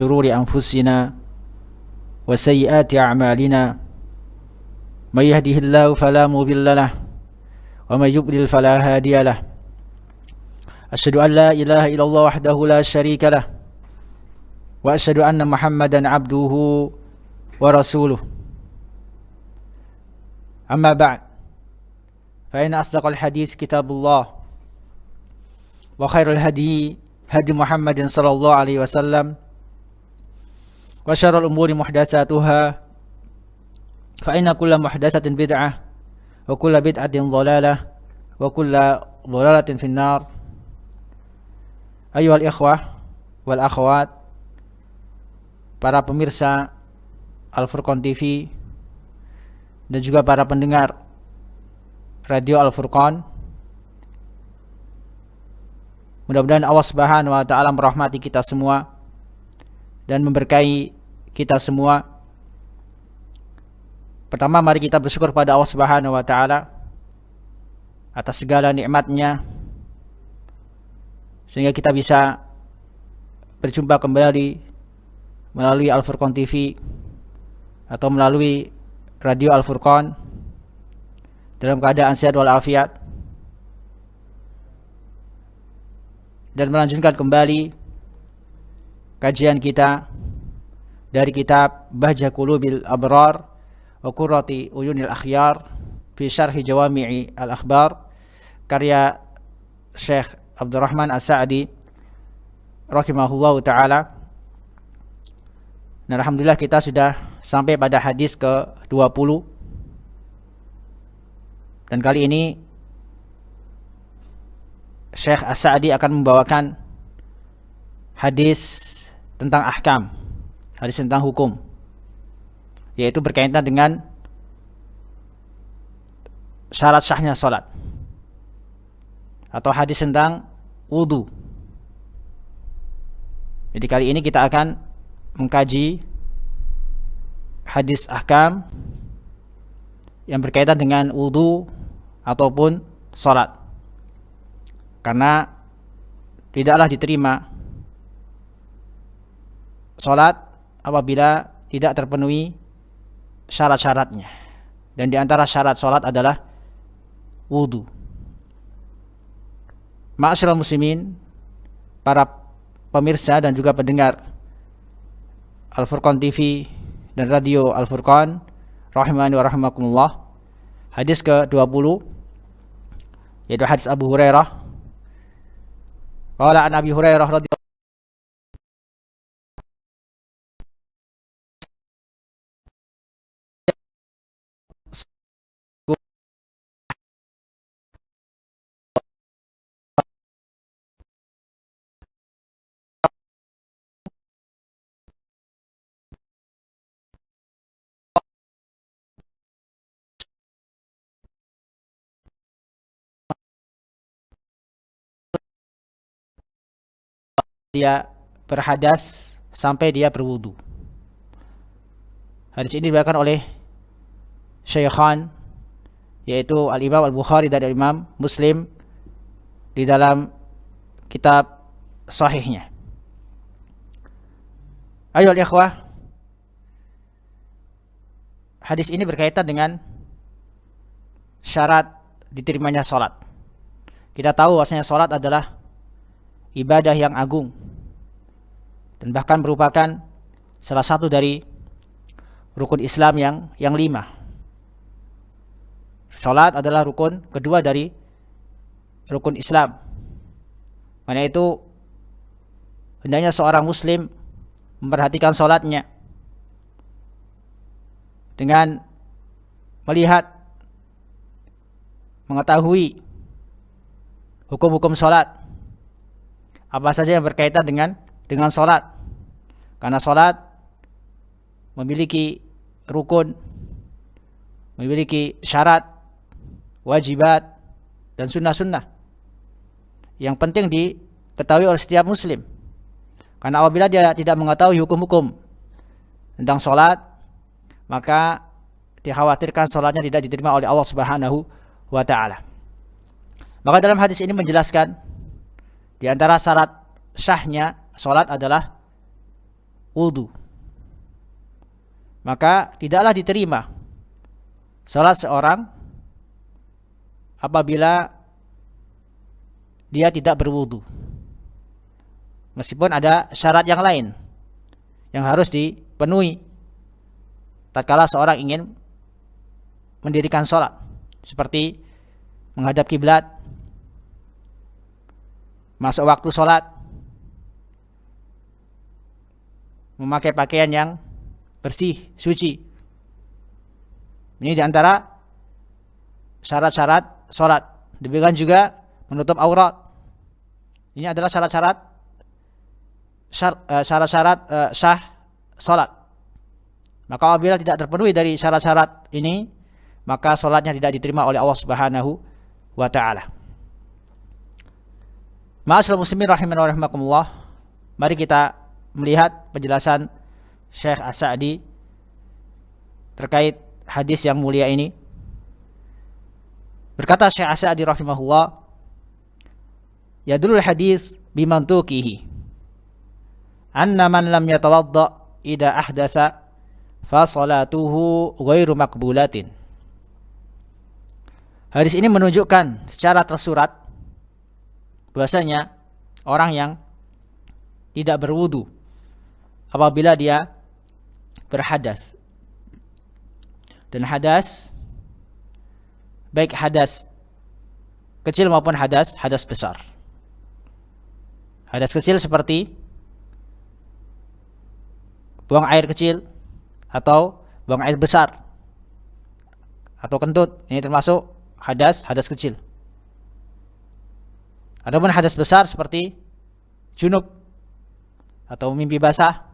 شرور أنفسنا وسيئات أعمالنا من يهده الله فلا مضل له ومن يضلل فلا هادي له أشهد أن لا إله إلا الله وحده لا شريك له وأشهد أن محمدا عبده ورسوله أما بعد فإن أصدق الحديث كتاب الله وخير الهدي هدي محمد صلى الله عليه وسلم وشر الأمور محدثاتها فإن كل محدثة بدعة وكل بدعة ضلالة وكل ضلالة في النار. أيها الإخوة والأخوات, para pemirsa Al-Furqan TV dan juga para pendengar Radio Al-Furqan, mudah-mudahan Allah Subhanahu wa taala merahmati kita semua dan memberkahi kita semua. Pertama, mari kita bersyukur pada Allah Subhanahu wa taala atas segala nikmat-Nya sehingga kita bisa berjumpa kembali melalui Al-Furqan TV atau melalui Radio Al-Furqan dalam keadaan sehat walafiat, dan melanjutkan kembali kajian kita dari kitab Bahjah Qulubil Abrar wa Qurrati Uyunil Akhyar fi Syarhi Jawami'i Al-Akhbar karya Syekh Abdurrahman As-Sa'di rahimahullahu ta'ala. Dan alhamdulillah kita sudah sampai pada hadis ke-20. Dan kali ini Syekh As-Sa'di akan membawakan hadis tentang ahkam, hadis tentang hukum, yaitu berkaitan dengan syarat sahnya salat, atau hadis tentang wudu. Jadi kali ini kita akan mengkaji hadis ahkam yang berkaitan dengan wudu ataupun salat, karena tidaklah diterima salat apabila tidak terpenuhi syarat-syaratnya, dan di antara syarat salat adalah wudu. Ma'asyiral muslimin, para pemirsa dan juga pendengar Al-Furqan TV dan Radio Al-Furqan rahimani wa rahimakumullah, hadis ke-20 yaitu hadis Abu Hurairah. Qala an Abi Hurairah radhiyallahu dia berhadas sampai dia berwudu. Hadis ini diriwayatkan oleh Syaikhan, yaitu Al-Imam Al-Bukhari dan Al-Imam Muslim di dalam kitab sahihnya. Ayo ikhwah, hadis ini berkaitan dengan syarat diterimanya salat. Kita tahu bahwasanya salat adalah ibadah yang agung dan bahkan merupakan salah satu dari rukun Islam yang 5. Salat adalah rukun kedua dari rukun Islam. Karena itu hendaknya seorang muslim memperhatikan salatnya dengan melihat, mengetahui hukum-hukum salat, apa saja yang berkaitan dengan salat. Karena salat memiliki rukun, memiliki syarat, wajibat, dan sunnah-sunnah yang penting diketahui oleh setiap muslim. Karena apabila dia tidak mengetahui hukum-hukum tentang salat, maka dikhawatirkan salatnya tidak diterima oleh Allah Subhanahu wa taala. Maka dalam hadis ini menjelaskan di antara syarat sahnya salat adalah wudu, maka tidaklah diterima salat seorang apabila dia tidak berwudu. Meskipun ada syarat yang lain yang harus dipenuhi tatkala seorang ingin mendirikan salat, seperti menghadap kiblat, masuk waktu salat, memakai pakaian yang bersih, suci. Ini diantara syarat-syarat salat. Demikian juga menutup aurat. Ini adalah syarat-syarat sah salat. Maka apabila tidak terpenuhi dari syarat-syarat ini, maka salatnya tidak diterima oleh Allah Subhanahu wa taala. Ma'asyiral muslimin rahimani wa rahimakumullah. Mari kita melihat penjelasan Syekh As-Sa'di terkait hadis yang mulia ini. Berkata Syekh As-Sa'di rahimahullah, yadulul hadis bimantuqihi anna man lam yatawadda idza ahdatsa fa salatuhu ghairu maqbulatin. Hadis ini menunjukkan secara tersurat bahwasanya orang yang tidak berwudu apabila dia berhadas, dan hadas baik hadas kecil maupun hadas besar. Hadas kecil seperti buang air kecil atau buang air besar atau kentut, ini termasuk hadas kecil. Adapun hadas besar seperti junub atau mimpi basah,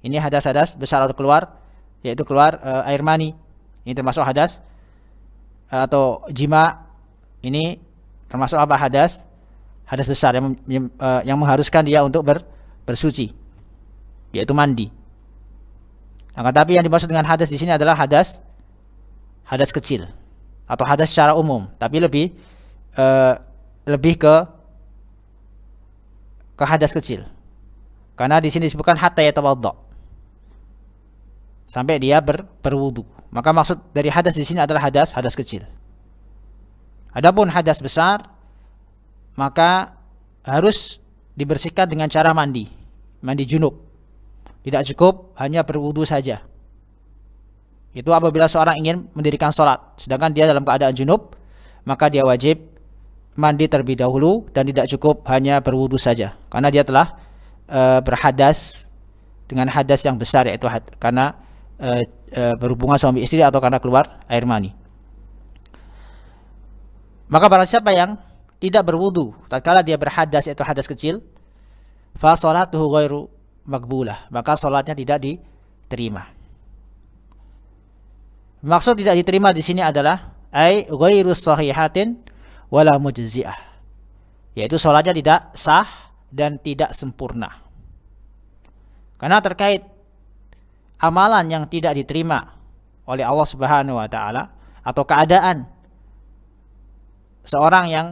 ini hadas besar atau keluar, yaitu keluar air mani. Ini termasuk hadas atau jima. Ini termasuk apa? Hadas besar yang mengharuskan dia untuk bersuci, yaitu mandi. Nah, tapi yang dimaksud dengan hadas di sini adalah hadas kecil atau hadas secara umum, tapi lebih ke hadas kecil. Karena di sini disebutkan hatta yatawadda, sampai dia berwudu. Maka maksud dari hadas di sini adalah hadas kecil. Adapun hadas besar, maka harus dibersihkan dengan cara mandi junub. Tidak cukup hanya berwudu saja. Itu apabila seorang ingin mendirikan salat, sedangkan dia dalam keadaan junub, maka dia wajib mandi terlebih dahulu dan tidak cukup hanya berwudu saja, karena dia telah berhadas dengan hadas yang besar, yaitu karena berhubungan suami istri atau karena keluar air mani. Maka barang siapa yang tidak berwudu tatkala dia berhadas, yaitu hadas kecil, fa salatuhu ghairu maqbulah, maka salatnya tidak diterima. Maksud tidak diterima di sini adalah ai ghairu sahihatin wala mujzi'ah, yaitu salatnya tidak sah dan tidak sempurna. Karena terkait amalan yang tidak diterima oleh Allah Subhanahu wa taala atau keadaan seorang yang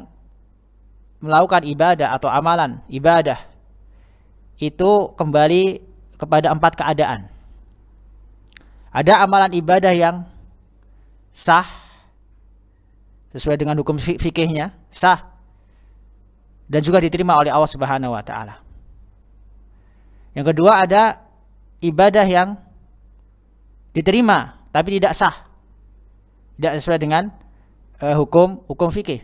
melakukan ibadah atau amalan ibadah, itu kembali kepada 4 keadaan. Ada amalan ibadah yang sah sesuai dengan hukum fikihnya, sah dan juga diterima oleh Allah Subhanahu wa taala. Yang kedua, ada ibadah yang diterima tapi tidak sah, tidak sesuai dengan hukum fikih,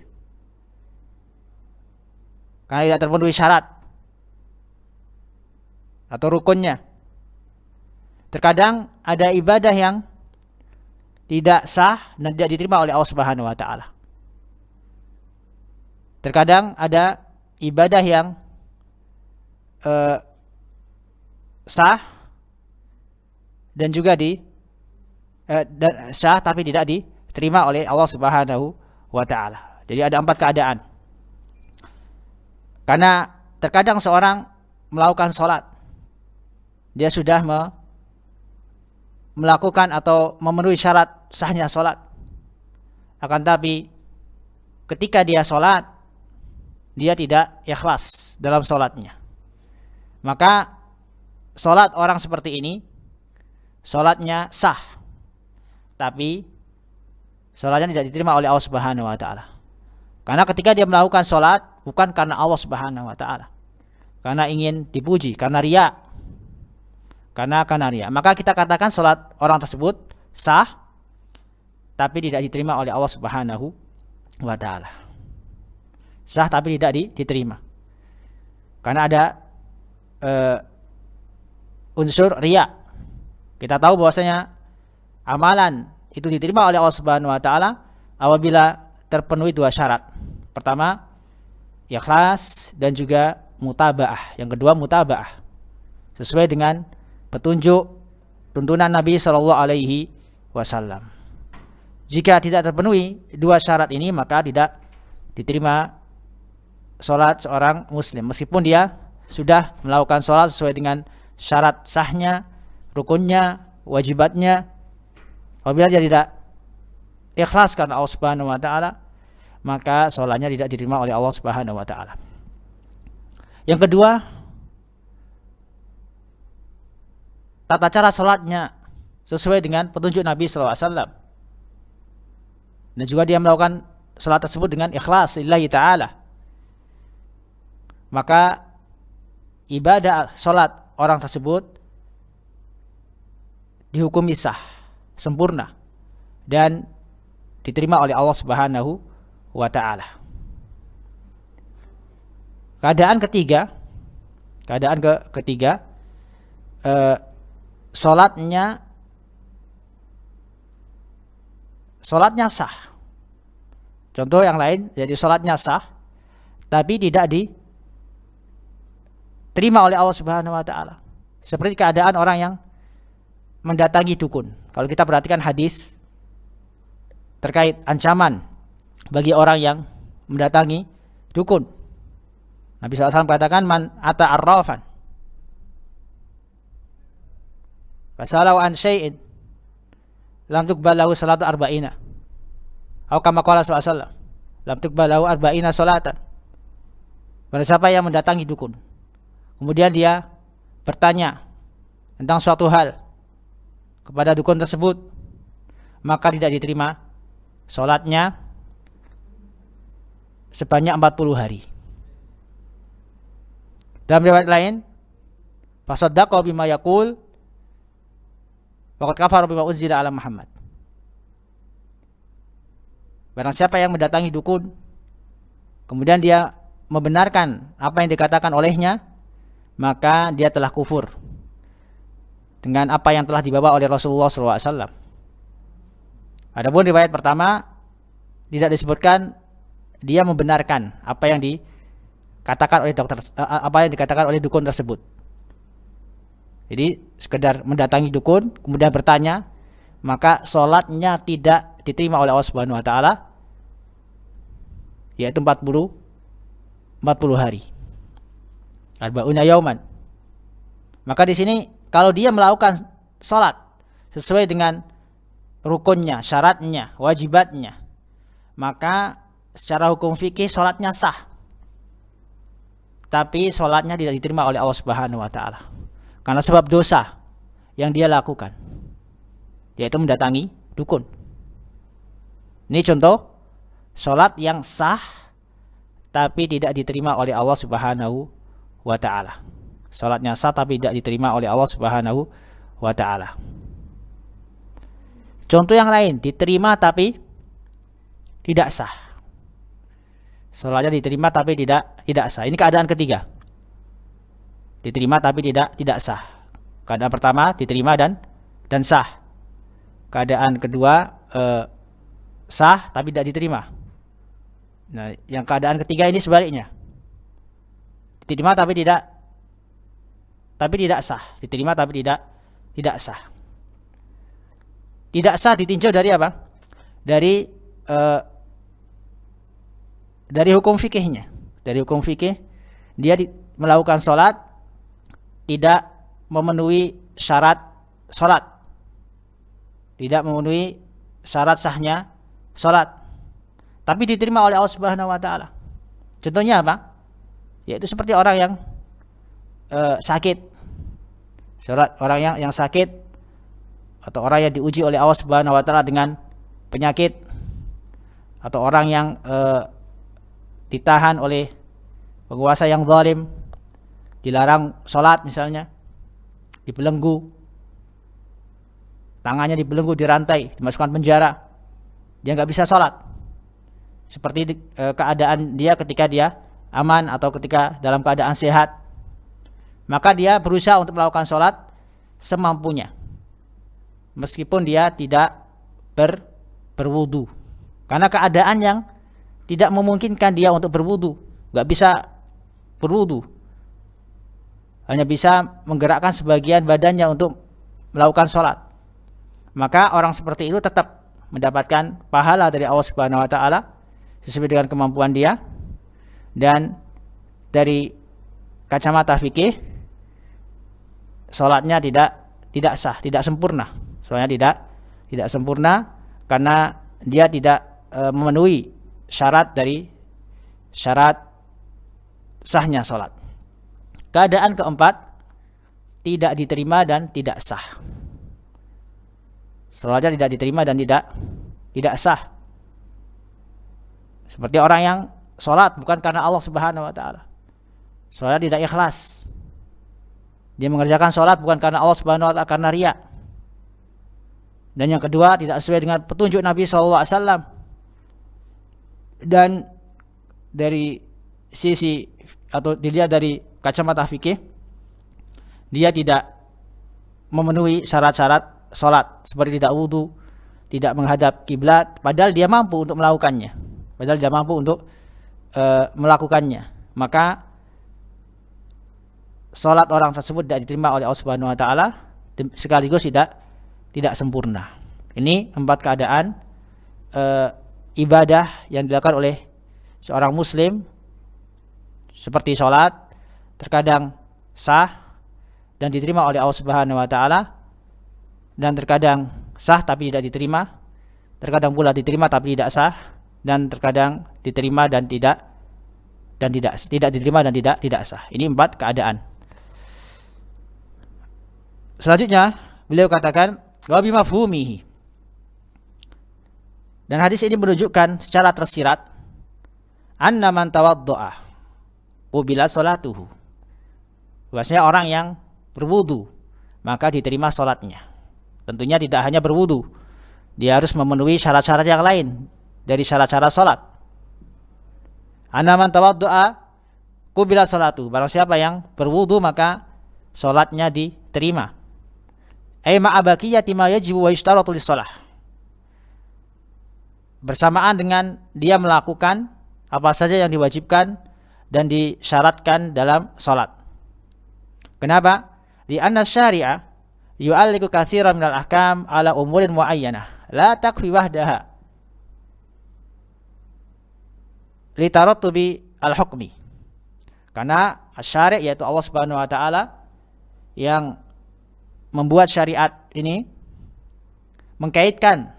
karena tidak terpenuhi syarat atau rukunnya. Terkadang ada ibadah yang tidak sah dan tidak diterima oleh Allah Subhanahu wa taala. Terkadang ada ibadah yang sah dan juga sah tapi tidak diterima oleh Allah Subhanahu wa taala. Jadi ada 4 keadaan. Karena terkadang seorang melakukan salat, dia sudah melakukan atau memenuhi syarat sahnya salat. Akan tapi ketika dia salat, dia tidak ikhlas dalam salatnya, maka salat orang seperti ini salatnya sah, tapi salatnya tidak diterima oleh Allah Subhanahu wa taala. Karena ketika dia melakukan salat bukan karena Allah Subhanahu wa taala, karena ingin dipuji, karena riya. Karena riya, maka kita katakan salat orang tersebut sah tapi tidak diterima oleh Allah Subhanahu wa taala. Sah tapi tidak diterima. Karena ada unsur riya. Kita tahu bahwasanya amalan itu diterima oleh Allah Subhanahu wa taala apabila terpenuhi dua syarat. Pertama, ikhlas, dan juga mutabaah. Yang kedua, mutabaah. Sesuai dengan petunjuk tuntunan Nabi sallallahu alaihi wasallam. Jika tidak terpenuhi dua syarat ini, maka tidak diterima salat seorang muslim meskipun dia sudah melakukan salat sesuai dengan syarat sahnya, rukunnya, wajibatnya. Apabila dia tidak ikhlas karena Allah Subhanahu wa taala, maka salatnya tidak diterima oleh Allah Subhanahu wa taala. Yang kedua, tata cara salatnya sesuai dengan petunjuk Nabi sallallahu alaihi wasallam. Dan juga dia melakukan salat tersebut dengan ikhlas lillahi taala. Maka ibadah salat orang tersebut dihukumi sah, sempurna, dan diterima oleh Allah Subhanahu wa taala. Keadaan ketiga, salatnya sah. Contoh yang lain, jadi salatnya sah tapi tidak diterima oleh Allah Subhanahu wa taala. Seperti keadaan orang yang mendatangi dukun. Kalau kita perhatikan hadis terkait ancaman bagi orang yang mendatangi dukun. Nabi SAW katakan, man ata arrafan fasalau an syai'in lam tuqbal lahu salatu arba'ina. Atau kama qala sallallahu alaihi wasallam, lam tuqbal lahu arba'ina salatan. Barang siapa yang mendatangi dukun, kemudian dia bertanya tentang suatu hal kepada dukun tersebut, maka tidak diterima salatnya sebanyak 40 hari. Dalam riwayat lain, fasaddaqa bima yaqul waqad kafara bima unzila ala Muhammad. Barang siapa yang mendatangi dukun, kemudian dia membenarkan apa yang dikatakan olehnya, maka dia telah kufur dengan apa yang telah dibawa oleh Rasulullah SAW. Adapun riwayat pertama tidak disebutkan dia membenarkan apa yang dikatakan oleh dukun tersebut. Jadi sekedar mendatangi dukun kemudian bertanya, maka salatnya tidak diterima oleh Allah Subhanahu wa taala, yaitu 40 hari. Arba'una yauman. Maka di sini kalau dia melakukan salat sesuai dengan rukunnya, syaratnya, wajibatnya, maka secara hukum fikih salatnya sah. Tapi salatnya tidak diterima oleh Allah Subhanahu wa taala karena sebab dosa yang dia lakukan, yaitu mendatangi dukun. Ini contoh salat yang sah tapi tidak diterima oleh Allah Subhanahu wa taala. Salatnya sah tapi tidak diterima oleh Allah Subhanahu wa taala. Contoh yang lain, diterima tapi tidak sah. Salatnya diterima tapi tidak sah. Ini keadaan ketiga. Diterima tapi tidak sah. Keadaan pertama diterima dan sah. Keadaan kedua sah tapi tidak diterima. Nah, yang keadaan ketiga ini sebaliknya. Diterima tapi tidak sah. Diterima tapi tidak sah. Tidak sah ditinjau dari apa? Dari hukum fikihnya. Dari hukum fikih, dia melakukan sholat tidak memenuhi syarat sholat, tidak memenuhi syarat sahnya sholat, tapi diterima oleh Allah Subhanahu wa taala. Contohnya apa? Yaitu seperti orang yang sakit, Orang yang sakit atau orang yang diuji oleh Allah Subhanahu wa taala dengan penyakit, atau orang yang ditahan oleh penguasa yang zalim, dilarang sholat misalnya, dibelenggu, tangannya dibelenggu, dirantai, dimasukkan penjara, dia nggak bisa sholat. Seperti keadaan dia ketika dia aman atau ketika dalam keadaan sehat, maka dia berusaha untuk melakukan sholat semampunya, meskipun dia tidak berwudu, karena keadaan yang tidak memungkinkan dia untuk berwudu, nggak bisa berwudu, hanya bisa menggerakkan sebagian badannya untuk melakukan sholat. Maka orang seperti itu tetap mendapatkan pahala dari Allah Subhanahu wa taala sesuai dengan kemampuan dia. Dan dari kacamata fikih, sholatnya tidak sah, tidak sempurna. Soalnya tidak sempurna karena dia tidak memenuhi syarat dari syarat sahnya sholat. Keadaan keempat, tidak diterima dan tidak sah. Sholatnya tidak diterima dan tidak sah. Seperti orang yang sholat bukan karena Allah Subhanahu wa taala, sholatnya tidak ikhlas. Dia mengerjakan sholat bukan karena Allah Subhanahu wa taala, karena riya. Dan yang kedua, tidak sesuai dengan petunjuk Nabi SAW. Dan dari sisi atau dilihat dari kacamata fikih, dia tidak memenuhi syarat-syarat sholat, seperti tidak wudu, tidak menghadap kiblat, padahal dia mampu untuk melakukannya, melakukannya. Maka sholat orang tersebut tidak diterima oleh Allah Subhanahu wa taala, sekaligus tidak sempurna. Ini 4 keadaan ibadah yang dilakukan oleh seorang muslim, seperti sholat, terkadang sah dan diterima oleh Allah Subhanahu wa taala, dan terkadang sah tapi tidak diterima, terkadang pula diterima tapi tidak sah, dan terkadang diterima dan tidak diterima dan tidak sah. Ini 4 keadaan. Selanjutnya beliau katakan wa bimafhumihi. Dan hadis ini menunjukkan secara tersirat anna man tawaddo'a qubila salatuhu. Bahwasanya orang yang berwudu maka diterima salatnya. Tentunya tidak hanya berwudu, dia harus memenuhi syarat-syarat yang lain dari syarat-syarat salat. Anna man tawaddo'a qubila salatuhu. Barang siapa yang berwudu maka salatnya diterima. Ai ma'abaqiyati ma yajibu wa yushtaratu lis-shalah. Bersamaan dengan dia melakukan apa saja yang diwajibkan dan disyaratkan dalam salat. Kenapa? Di anna syari'a yu'alliqu katsiran minal ahkam ala umurin muayyanah la takfi wahdaha li tarattubi al-hukmi. Karena syari' yaitu Allah Subhanahu wa taala yang membuat syariat ini mengkaitkan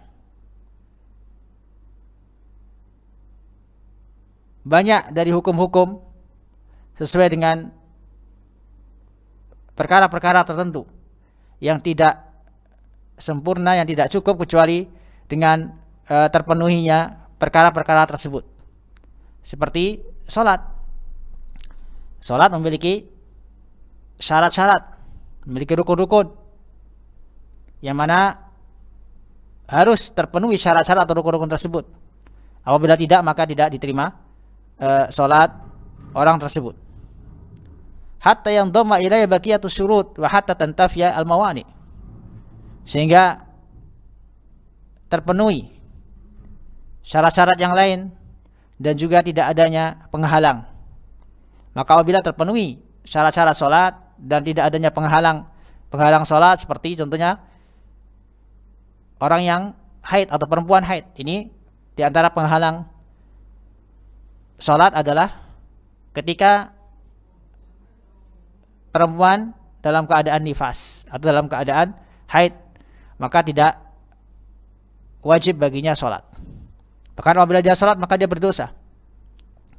banyak dari hukum-hukum sesuai dengan perkara-perkara tertentu yang tidak sempurna, yang tidak cukup kecuali dengan terpenuhinya perkara-perkara tersebut. Seperti sholat. Sholat memiliki syarat-syarat, memiliki rukun-rukun yang mana harus terpenuhi syarat-syarat atau rukun-rukun tersebut. Apabila tidak, maka tidak diterima sholat orang tersebut. Hatta yang dhamma ilaihi baqiyatus syurut wa hatta tantafiya al-mawani. Sehingga terpenuhi syarat-syarat yang lain dan juga tidak adanya penghalang. Maka apabila terpenuhi syarat-syarat sholat dan tidak adanya penghalang sholat, seperti contohnya orang yang haid atau perempuan haid, ini diantara penghalang sholat adalah ketika perempuan dalam keadaan nifas atau dalam keadaan haid, maka tidak wajib baginya sholat. Bahkan apabila dia sholat maka dia berdosa,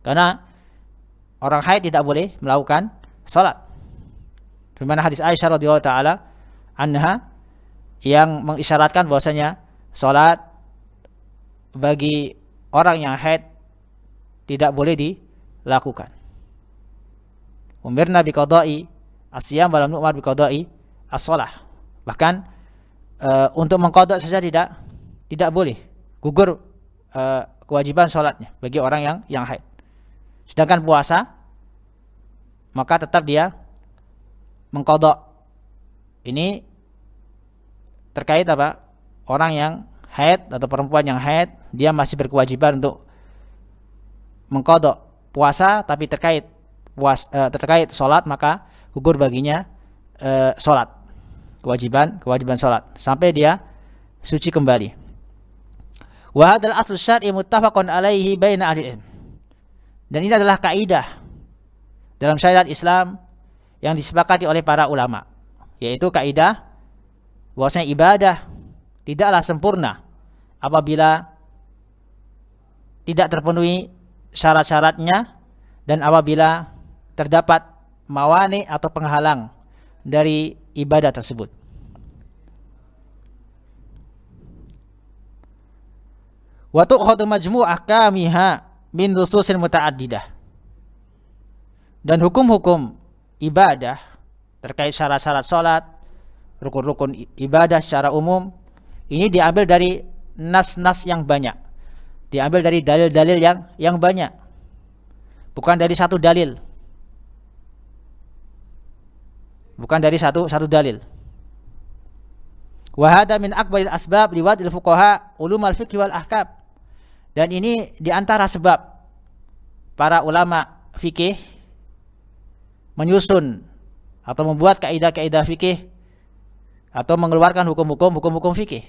karena orang haid tidak boleh melakukan sholat. Bagaimana hadis Aisyah radhiyallahu taala anha yang mengisyaratkan bahwasanya salat bagi orang yang haid tidak boleh dilakukan. Umirna biqada'i as-siyam wa lam nu'mar biqada'i as-shalah. Bahkan untuk mengqada saja tidak boleh. Gugur kewajiban salatnya bagi orang yang haid. Sedangkan puasa maka tetap dia mengqada. Ini terkait apa? Orang yang haid atau perempuan yang haid, dia masih berkewajiban untuk mengqada puasa, tapi terkait salat maka gugur baginya salat, kewajiban salat sampai dia suci kembali. Wa hadzal aslu syar'i muttafaqun alaihi baina ahli ilm. Dan ini adalah kaidah dalam syariat Islam yang disepakati oleh para ulama, yaitu kaidah bahwasanya ibadah tidaklah sempurna apabila tidak terpenuhi syarat-syaratnya dan apabila terdapat mawani atau penghalang dari ibadah tersebut. Wa tu'khadhu majmu' ahkamiha min nususin muta'addidah. Dan hukum-hukum ibadah terkait syarat-syarat salat, rukun-rukun ibadah secara umum, ini diambil dari nas-nas yang banyak. Diambil dari dalil-dalil yang banyak. Bukan dari satu dalil. Bukan dari satu dalil. Wa hadza min akbaril asbab liwadil fuqaha ulumal fiqh wal ahkam. Dan ini diantara sebab para ulama fikih menyusun atau membuat kaidah-kaidah fikih atau mengeluarkan hukum-hukum fikih.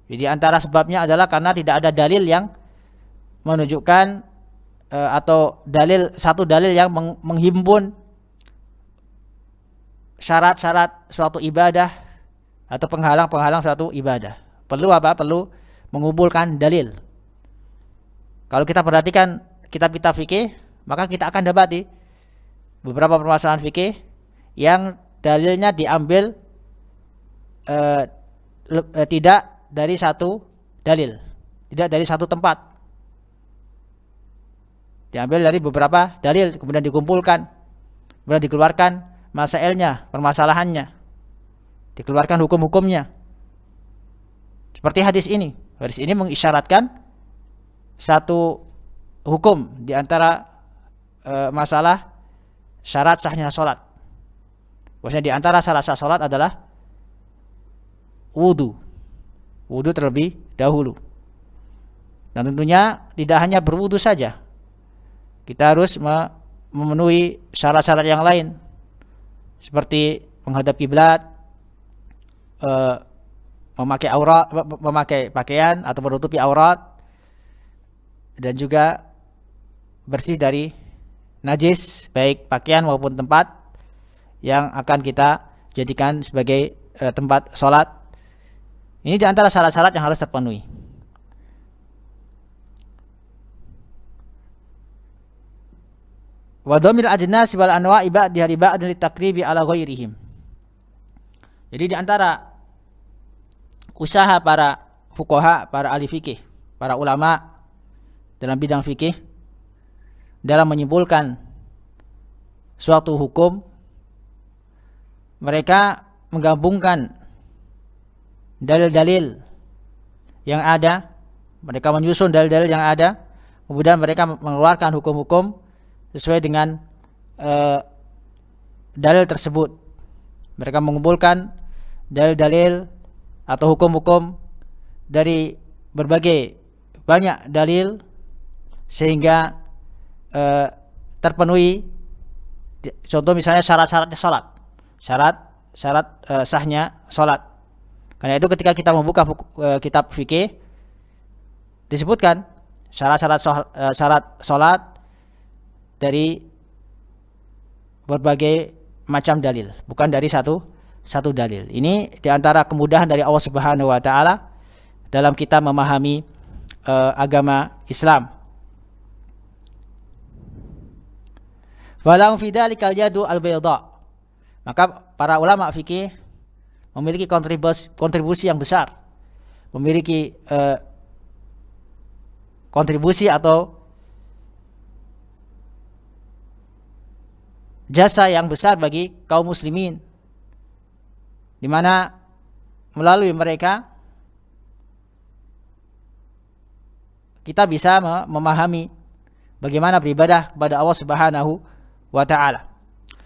Jadi antara sebabnya adalah karena tidak ada dalil yang menunjukkan atau satu dalil yang menghimpun syarat-syarat suatu ibadah atau penghalang-penghalang suatu ibadah. Perlu apa? Perlu mengumpulkan dalil. Kalau kita perhatikan kitab-kitab fikih, maka kita akan dapati beberapa permasalahan fikih yang dalilnya diambil tidak dari satu dalil, tidak dari satu tempat. Diambil dari beberapa dalil, kemudian dikumpulkan, kemudian dikeluarkan masailnya, permasalahannya, dikeluarkan hukum-hukumnya. Seperti hadis ini. Hadis ini mengisyaratkan satu hukum di antara masalah syarat sahnya salat. Maksudnya di antara syarat sah salat adalah wudu. Wudu terlebih dahulu. Dan tentunya tidak hanya berwudu saja. Kita harus memenuhi syarat-syarat yang lain. Seperti menghadap kiblat, memakai pakaian atau menutupi aurat, dan juga bersih dari najis baik pakaian maupun tempat yang akan kita jadikan sebagai tempat sholat. Ini di antara syarat-syarat yang harus terpenuhi. Wa dhamil ajnas wal anwa'i ba'di ba'd li takribi ala ghairihim. Jadi di antara usaha para fuqaha, para ahli fikih, para ulama dalam bidang fikih dalam menyimpulkan suatu hukum, mereka menggabungkan dalil-dalil yang ada, mereka menyusun dalil-dalil yang ada, kemudian mereka mengeluarkan hukum-hukum sesuai dengan dalil tersebut. Mereka mengumpulkan dalil-dalil atau hukum-hukum dari berbagai banyak dalil sehingga terpenuhi. Contoh misalnya syarat-syaratnya salat, syarat sahnya salat. Karena itu ketika kita membuka kitab fikih disebutkan syarat salat dari berbagai macam dalil, bukan dari satu dalil. Ini diantara kemudahan dari Allah Subhanahu Wa Taala dalam kita memahami agama Islam. Falahum fi dzalikal yadu al-bayda. Maka para ulama fikih memiliki kontribusi yang besar, memiliki kontribusi atau jasa yang besar bagi kaum muslimin, di mana melalui mereka kita bisa memahami bagaimana beribadah kepada Allah Subhanahu wa taala.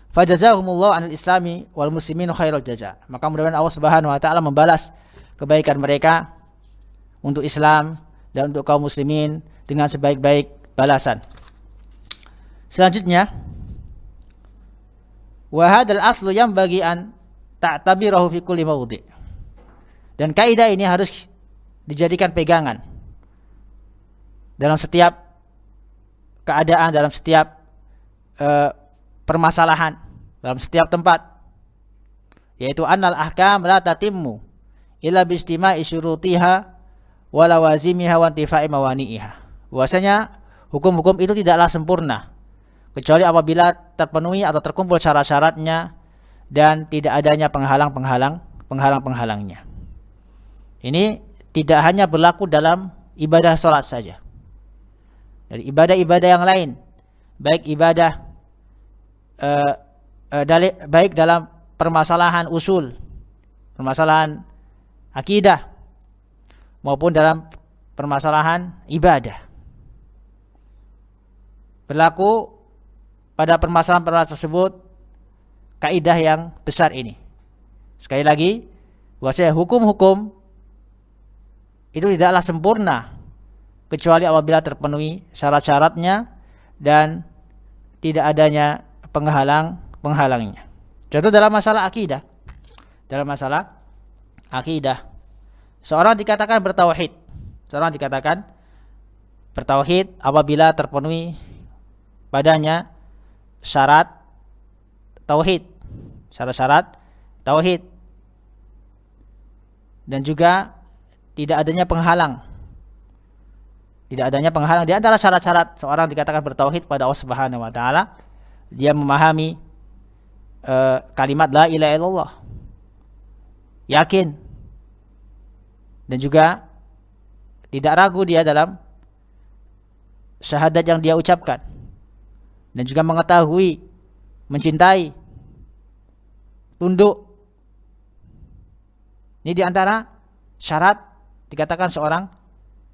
Fajazahumullahu 'anil islami wal muslimin khairal jaza. Maka mudah-mudahan Allah Subhanahu wa taala membalas kebaikan mereka untuk Islam dan untuk kaum muslimin dengan sebaik-baik balasan. Selanjutnya, wa hadzal aslu yanbaghi an ta'tabirahu fi kulli mawdi'. Dan kaidah ini harus dijadikan pegangan dalam setiap keadaan, dalam setiap permasalahan, dalam setiap tempat, yaitu annal ahkam la tatimmu illa bi istima'i syurutiha wa lawazimiha wa intifa'i mawani'iha. Bahwasanya hukum-hukum itu tidaklah sempurna kecuali apabila terpenuhi atau terkumpul syarat-syaratnya dan tidak adanya penghalangnya. Ini tidak hanya berlaku dalam ibadah salat saja. Dari ibadah-ibadah yang lain, baik ibadah baik dalam permasalahan usul, permasalahan akidah, maupun dalam permasalahan ibadah, berlaku pada permasalahan tersebut kaidah yang besar ini. Sekali lagi, bahwasanya hukum-hukum itu tidaklah sempurna kecuali apabila terpenuhi syarat-syaratnya dan tidak adanya penghalangnya. Contoh dalam masalah akidah. Dalam masalah akidah, seorang dikatakan bertauhid. Seorang dikatakan bertauhid apabila terpenuhi padanya syarat tauhid, syarat-syarat tauhid, dan juga tidak adanya penghalang. Tidak adanya penghalang di antara syarat-syarat seorang dikatakan bertauhid pada Allah Subhanahu wa taala, dia memahami kalimat la ilaha illallah, yakin, dan juga tidak ragu dia dalam syahadat yang dia ucapkan, dan juga mengetahui, mencintai, tunduk. Ini di antara syarat dikatakan seorang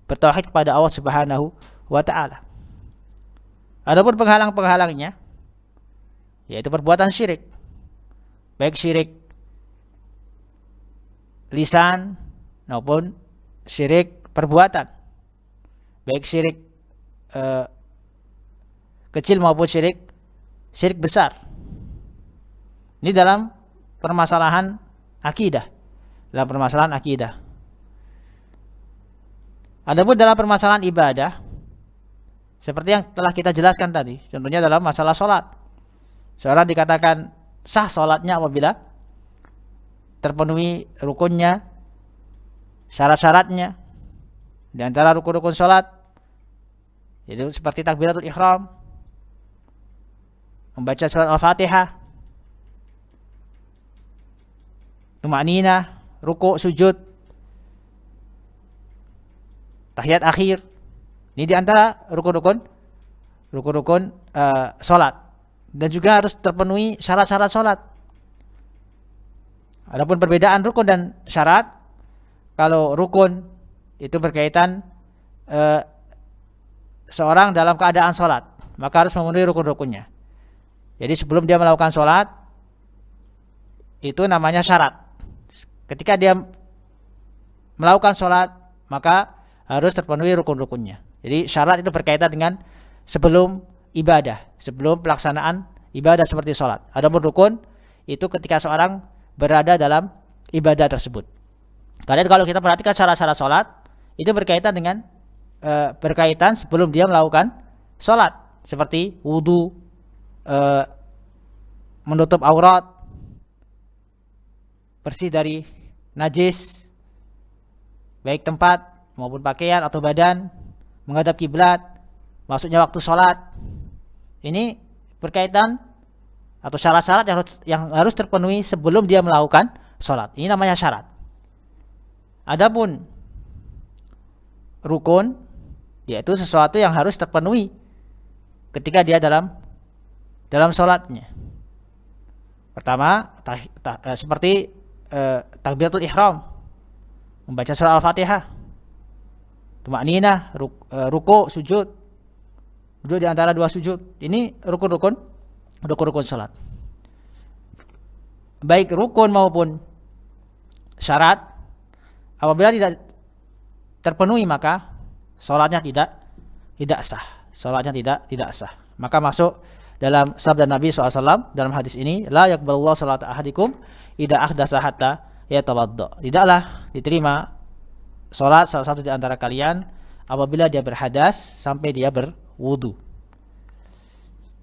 bertauhid kepada Allah Subhanahu wa taala. Adapun penghalang-penghalangnya, yaitu perbuatan syirik, baik syirik lisan maupun syirik perbuatan, baik syirik kecil maupun syirik besar. Ini dalam permasalahan akidah, Adapun dalam permasalahan ibadah, seperti yang telah kita jelaskan tadi, contohnya dalam masalah sholat, seorang dikatakan sah sholatnya apabila terpenuhi rukunnya, syarat-syaratnya. Di antara rukun-rukun sholat itu seperti takbiratul ihram, membaca surat al-fatihah, tumakninah, ruku', sujud, tahiyat akhir. Ini di antara rukun-rukun sholat, dan juga harus terpenuhi syarat-syarat sholat. Adapun perbedaan rukun dan syarat, kalau rukun itu berkaitan seorang dalam keadaan sholat, maka harus memenuhi rukun-rukunnya. Jadi sebelum dia melakukan sholat, itu namanya syarat. Ketika dia melakukan sholat, maka harus terpenuhi rukun-rukunnya. Jadi syarat itu berkaitan dengan sebelum ibadah, sebelum pelaksanaan ibadah seperti sholat. Adapun rukun itu ketika seorang berada dalam ibadah tersebut. Karena kalau kita perhatikan syarat-syarat sholat, itu berkaitan dengan berkaitan sebelum dia melakukan sholat, seperti wudu, menutup aurat, bersih dari najis, baik tempat maupun pakaian atau badan, menghadap kiblat, masuknya waktu sholat. Ini berkaitan atau syarat-syarat yang harus terpenuhi sebelum dia melakukan sholat. Ini namanya syarat. Adapun rukun, yaitu sesuatu yang harus terpenuhi ketika dia dalam sholatnya. Pertama, seperti takbiratul ihram, membaca surah Al-Fatihah, tumakninah, ruku, sujud, duduk di antara dua sujud. Ini rukun salat. Baik rukun maupun syarat, apabila tidak terpenuhi maka salatnya tidak sah. Salatnya tidak sah. Maka masuk dalam sabda Nabi SAW dalam hadis ini, la yaqbalullahu salata ahadikum idza ahdasa hatta yatawadda. Tidaklah diterima salat salah satu di antara kalian apabila dia berhadas sampai dia berwudu.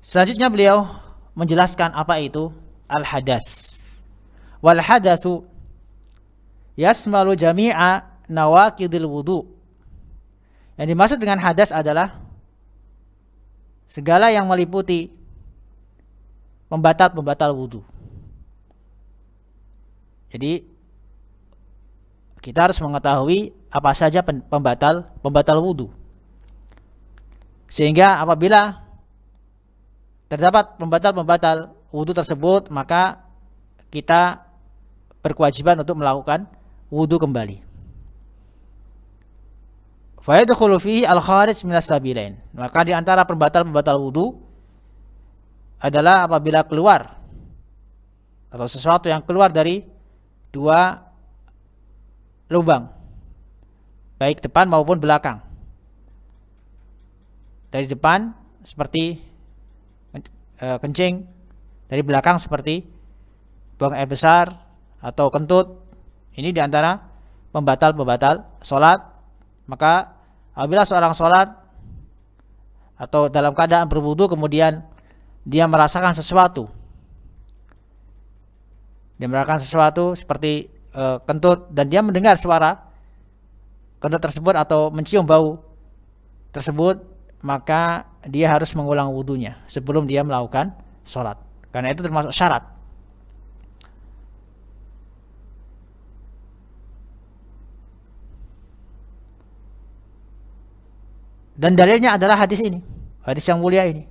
Selanjutnya beliau menjelaskan apa itu al-hadas. Wal hadatsu yasmalu jami'a nawaqidil wudu. Yang dimaksud dengan hadas adalah segala yang meliputi pembatal wudu. Jadi kita harus mengetahui apa saja pembatal wudu. Sehingga apabila terdapat pembatal wudu tersebut, maka kita berkewajiban untuk melakukan wudu kembali. Fa yadkhulu fihi al-kharij minas sabilain. Maka di antara pembatal wudu adalah apabila keluar atau sesuatu yang keluar dari dua lubang, baik depan maupun belakang. Dari depan seperti kencing, dari belakang seperti buang air besar atau kentut. Ini diantara pembatal sholat. Maka apabila seorang sholat atau dalam keadaan berwudu kemudian dia merasakan sesuatu, seperti kentut, dan dia mendengar suara kentut tersebut atau mencium bau tersebut, maka dia harus mengulang wudunya sebelum dia melakukan sholat, karena itu termasuk syarat. Dan dalilnya adalah hadis ini, hadis yang mulia ini,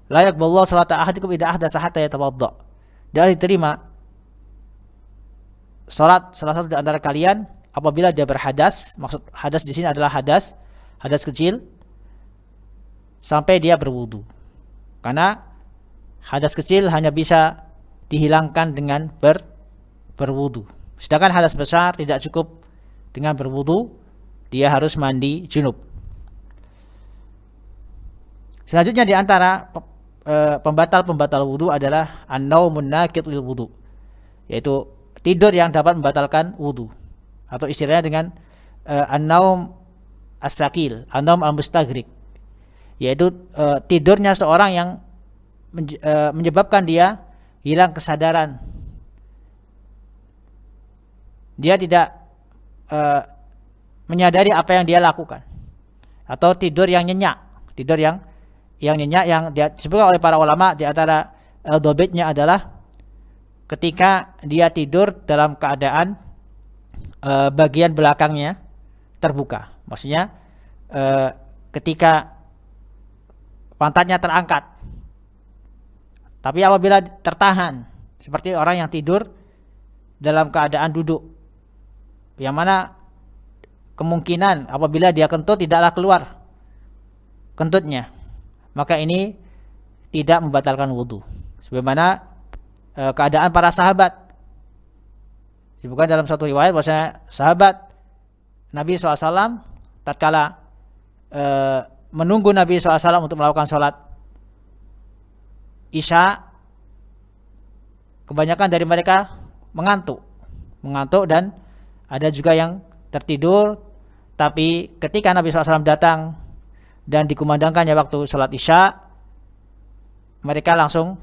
la yaqbalullahu salata ahadikum idza ahdatsa hatta yatawadda. Dia diterima salat salah satu di antara kalian apabila dia berhadas. Maksud hadas di sini adalah hadas kecil, sampai dia berwudu. Karena hadas kecil hanya bisa dihilangkan dengan berwudu. Sedangkan hadas besar tidak cukup dengan berwudu, dia harus mandi junub. Selanjutnya di antara pembatal wudu adalah an-naumun naqid lil wudu, yaitu tidur yang dapat membatalkan wudu, atau istilahnya dengan an-naum as-saqil, an-naum al-mustaghrib, yaitu tidurnya seorang yang menyebabkan dia hilang kesadaran. Dia tidak menyadari apa yang dia lakukan, atau tidur yang nyenyak, yang disebutkan oleh para ulama. Di antara dobitnya adalah ketika dia tidur dalam keadaan bagian belakangnya terbuka. Maksudnya ketika pantatnya terangkat. Tapi apabila tertahan, seperti orang yang tidur dalam keadaan duduk, yang mana kemungkinan apabila dia kentut tidaklah keluar kentutnya, maka ini tidak membatalkan wudu. Sebagaimana keadaan para sahabat. Disebutkan dalam satu riwayat bahwasanya sahabat Nabi SAW tatkala menunggu Nabi SAW untuk melakukan sholat Isya, kebanyakan dari mereka mengantuk dan ada juga yang tertidur. Tapi ketika Nabi SAW datang dan dikumandangkannya waktu sholat Isya, mereka langsung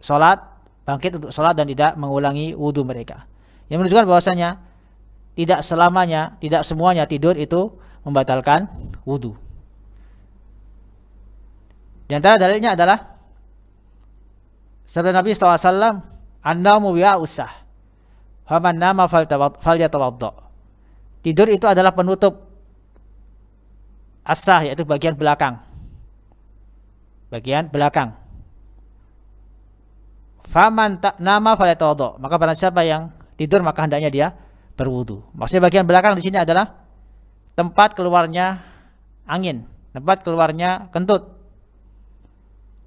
sholat, bangkit untuk sholat dan tidak mengulangi wudu mereka. Yang menunjukkan bahwasanya tidak semuanya tidur itu membatalkan wudu. Di antara dalilnya adalah Sabda Nabi SAW, an-naumu wi'a'usah, faman nama falyatawadda. Tidur itu adalah penutup asah, yaitu bagian belakang. Bagian belakang. Faman nama falyatawadda, maka barang siapa yang tidur maka hendaknya dia berwudu. Maksudnya bagian belakang di sini adalah tempat keluarnya angin, tempat keluarnya kentut.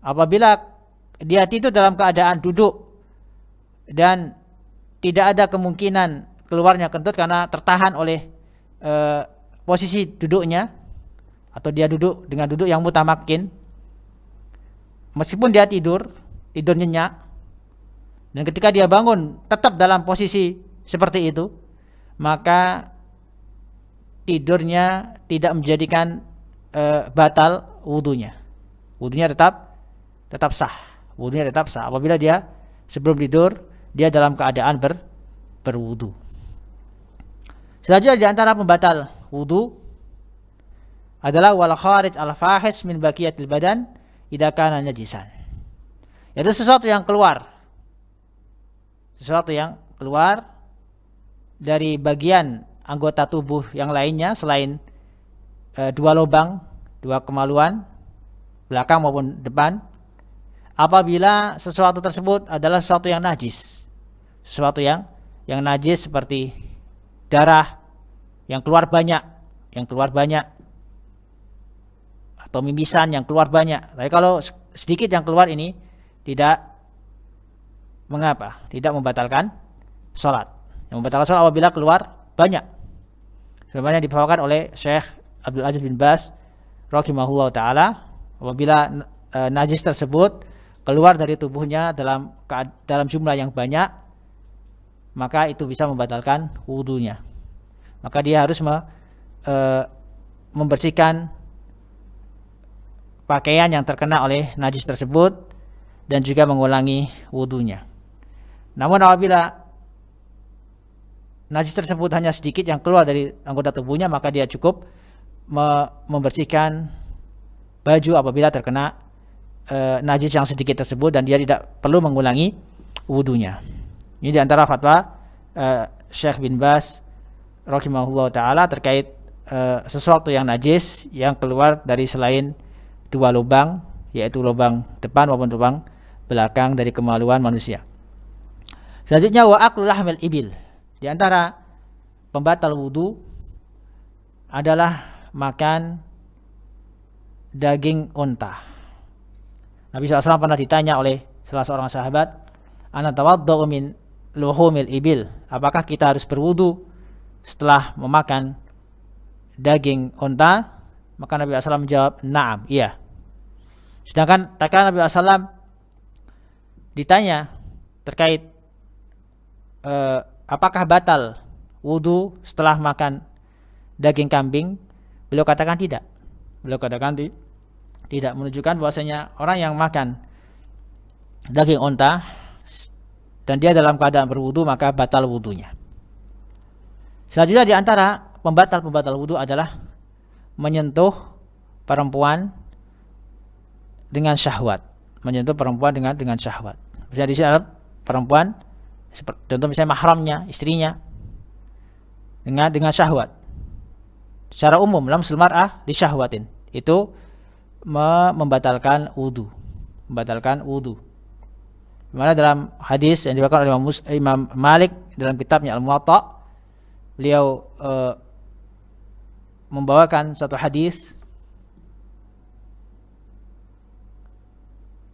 Apabila dia tidur dalam keadaan duduk dan tidak ada kemungkinan keluarnya kentut karena tertahan oleh posisi duduknya, atau dia duduk dengan duduk yang mutamakin, meskipun dia tidur nyenyak, dan ketika dia bangun tetap dalam posisi seperti itu, maka tidurnya tidak menjadikan batal wudunya. Wudunya tetap sah. Wudunya tetap sah apabila dia sebelum tidur dia dalam keadaan berwudu. Selanjutnya di antara pembatal wudu adalah wal kharij al fahis min baqiyatil badan idza kana najisan. Yaitu sesuatu yang keluar dari bagian anggota tubuh yang lainnya selain dua lubang, dua kemaluan, belakang maupun depan, apabila sesuatu tersebut adalah sesuatu yang najis. Sesuatu yang najis seperti darah yang keluar banyak atau mimisan yang keluar banyak. Tapi kalau sedikit yang keluar ini tidak membatalkan sholat. Yang membatalkan sholat apabila keluar banyak. Sebagaimana dibawakan oleh Syekh Abdul Aziz bin Baz rahimahullah taala, apabila najis tersebut keluar dari tubuhnya dalam jumlah yang banyak, maka itu bisa membatalkan wudunya. Maka dia harus membersihkan pakaian yang terkena oleh najis tersebut dan juga mengulangi wudunya. Namun apabila najis tersebut hanya sedikit yang keluar dari anggota tubuhnya, maka dia cukup membersihkan baju apabila terkena najis yang sedikit tersebut dan dia tidak perlu mengulangi wudunya. Ini diantara fatwa Syekh bin Baz rahimahullah ta'ala terkait sesuatu yang najis yang keluar dari selain dua lubang, yaitu lubang depan maupun lubang belakang dari kemaluan manusia. Selanjutnya wa aklu lahmil ibil. Di antara pembatal wudu adalah makan daging unta. Nabi SAW pernah ditanya oleh salah seorang sahabat, ana tawaddau min luhumil ibil, apakah kita harus berwudu setelah memakan daging unta? Maka Nabi SAW menjawab, na'am, iya. Sedangkan tatkala Nabi SAW ditanya terkait apakah batal wudu setelah makan daging kambing, beliau katakan tidak. Beliau katakan tidak, menunjukkan bahwasanya orang yang makan daging unta dan dia dalam keadaan berwudu maka batal wudunya. Selanjutnya di antara pembatal wudu adalah menyentuh perempuan dengan syahwat. Menyentuh perempuan dengan syahwat. Misalnya di sini adalah perempuan, contoh misalnya mahramnya, istrinya, dengan syahwat. Secara umum lamsul mar'ah di syahwatin itu membatalkan wudu. Dimana dalam hadis yang dibawakan oleh Imam Malik dalam kitabnya Al-Muwatta, beliau membawakan satu hadis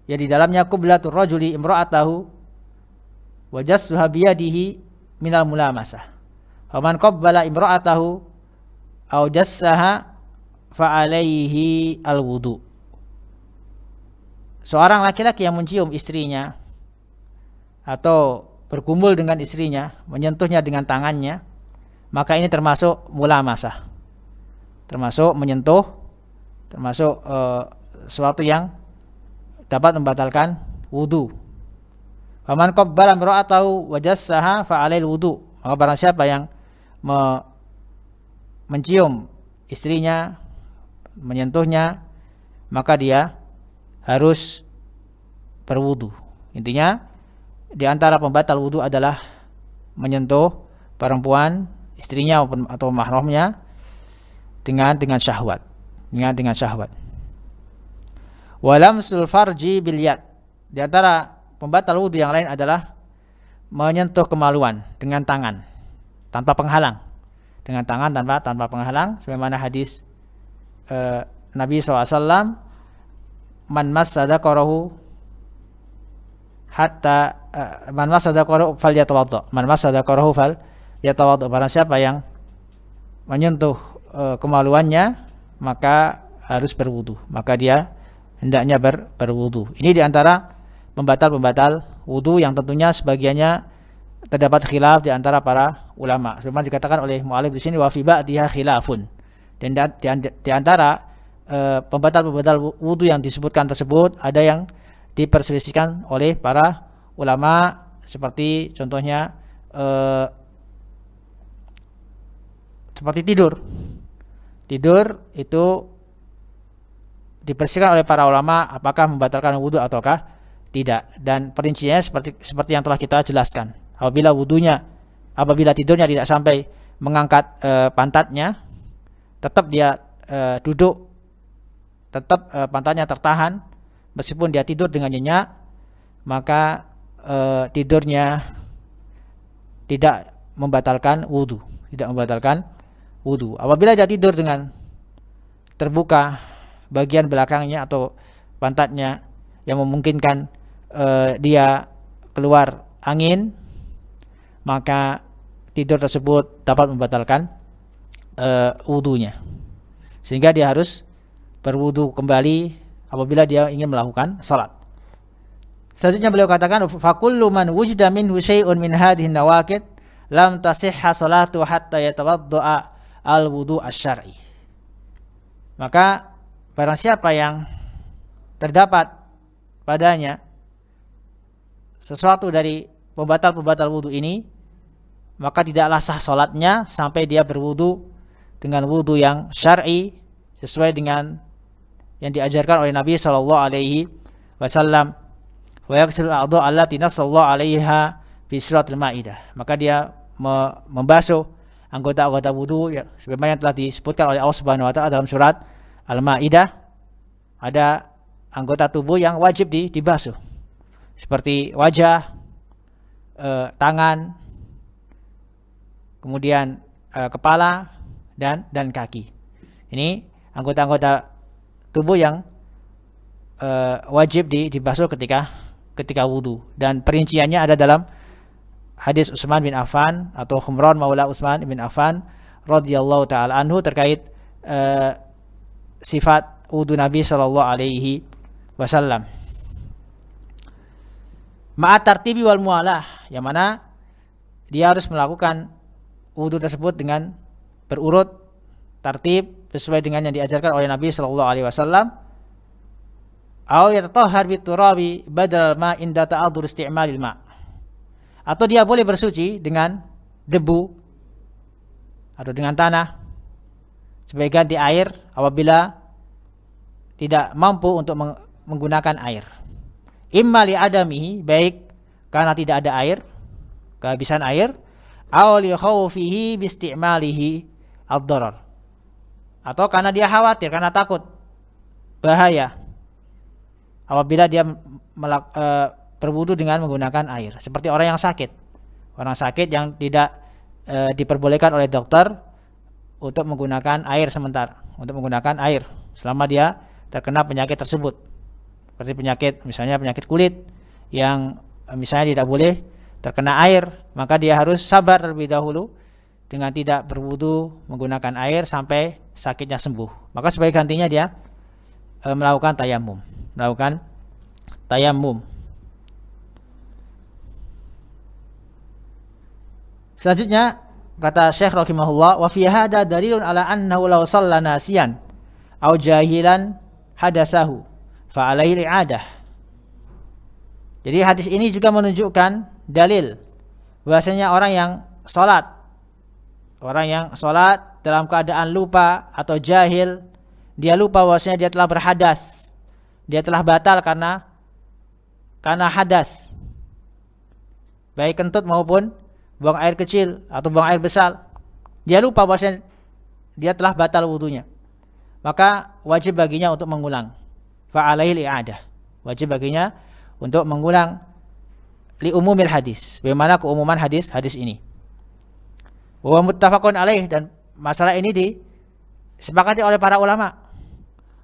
yang di dalamnya qiblatur rajuli imra'atahu wa jassuha biyadihi minal mulamasah. Faman qabbala imra'atahu aw jassaha fa alaihi alwudu. Seorang laki-laki yang mencium istrinya atau berkumpul dengan istrinya, menyentuhnya dengan tangannya, maka ini termasuk mulamasah. Termasuk menyentuh, termasuk sesuatu yang dapat membatalkan wudu. Faman qabbala imra'atahu wa jassaha fa alaihi alwudu. Maka barang siapa yang mencium istrinya, menyentuhnya, maka dia harus berwudu. Intinya di antara pembatal wudu adalah menyentuh perempuan, istrinya atau mahramnya dengan syahwat. Dengan syahwat. Walamsul farji bil yad. Di antara pembatal wudu yang lain adalah menyentuh kemaluan dengan tangan tanpa penghalang. Dengan tangan tanpa penghalang, sebagaimana hadis Nabi SAW, man massa dzakarahu hatta man massa dzakarahu falyatawadda. Man massa dzakarahu falyatawadda. Barang siapa yang menyentuh kemaluannya maka harus berwudu. Maka dia hendaknya berwudu. Ini diantara pembatal-pembatal wudu yang tentunya sebagiannya terdapat khilaf di antara para ulama. Sebagaimana dikatakan oleh mu'allif di sini, wa fi ba'diha khilafun. Dan di antara pembatal-pembatal wudu yang disebutkan tersebut ada yang diperselisihkan oleh para ulama, seperti contohnya seperti tidur itu diperselisihkan oleh para ulama apakah membatalkan wudu ataukah tidak, dan perinciannya seperti yang telah kita jelaskan. Apabila tidurnya tidak sampai mengangkat pantatnya, tetap dia duduk, tetap pantatnya tertahan meskipun dia tidur dengan nyenyak, maka tidurnya tidak membatalkan wudu. Apabila dia tidur dengan terbuka bagian belakangnya atau pantatnya yang memungkinkan dia keluar angin, maka tidur tersebut dapat membatalkan wudunya, sehingga dia harus berwudu kembali apabila dia ingin melakukan salat. Selanjutnya beliau katakan, fakullu man wujida minhu syai'un min hadhihi nawaqid lam tasihha salatu hatta yatawadda'a al-wudu asy-syar'i. Maka barang siapa yang terdapat padanya sesuatu dari pembatal-pembatal wudu ini, maka tidaklah sah salatnya sampai dia berwudu dengan wudu yang syar'i sesuai dengan yang diajarkan oleh Nabi sallallahu alaihi wasallam. Wa yaghsilu al-a'dha' allati nasallahu 'alaiha fi suratul Maidah. Maka dia membasuh anggota-anggota wudu ya, sebagaimana yang telah disebutkan oleh Allah Subhanahu wa taala dalam surat Al-Maidah. Ada anggota tubuh yang wajib dibasuh, seperti wajah, tangan, kemudian kepala dan kaki. Ini anggota-anggota tubuh yang wajib dibasuh ketika wudu, dan perinciannya ada dalam hadis Utsman bin Affan atau Humran maula Utsman bin Affan radhiyallahu taala anhu terkait sifat wudu Nabi sallallahu alaihi wasallam. Ma'at tartibi wal mualah, yang mana dia harus melakukan wudu tersebut dengan berurut tartib sesuai dengan yang diajarkan oleh Nabi sallallahu alaihi wasallam. Aw yatatahhar biturabi badal ma inda ta'addur isti'malil ma'. Atau dia boleh bersuci dengan debu atau dengan tanah sebagai ganti air apabila tidak mampu untuk menggunakan air. Imma li adamihi, baik karena tidak ada air, kehabisan air, aw li khawfihi bi isti'malihi ad-darar, atau karena dia khawatir, karena takut bahaya apabila dia berwudu dengan menggunakan air, seperti orang sakit yang tidak diperbolehkan oleh dokter untuk menggunakan air selama dia terkena penyakit tersebut, seperti misalnya penyakit kulit yang misalnya tidak boleh terkena air, maka dia harus sabar terlebih dahulu dengan tidak berwudu menggunakan air sampai sakitnya sembuh. Maka sebagai gantinya dia melakukan tayamum. Selanjutnya kata Syekh rahimahullah, wa fi hadza dalilun ala annahu law shalla nasiyan aw jahilan hadasahu fa alaihi i'adah. Jadi hadis ini juga menunjukkan dalil bahwasanya orang yang salat dalam keadaan lupa atau jahil, dia lupa bahwasanya dia telah berhadas, dia telah batal karena karena hadas, baik kentut maupun buang air kecil atau buang air besar, dia lupa bahwasanya dia telah batal wudunya, maka wajib baginya untuk mengulang. Fa'alaihil i'adah, wajib baginya untuk mengulang li umumil hadis, bagaimana keumuman hadis ini. Wa muttafaqun alaih, dan masalah ini disepakati oleh para ulama.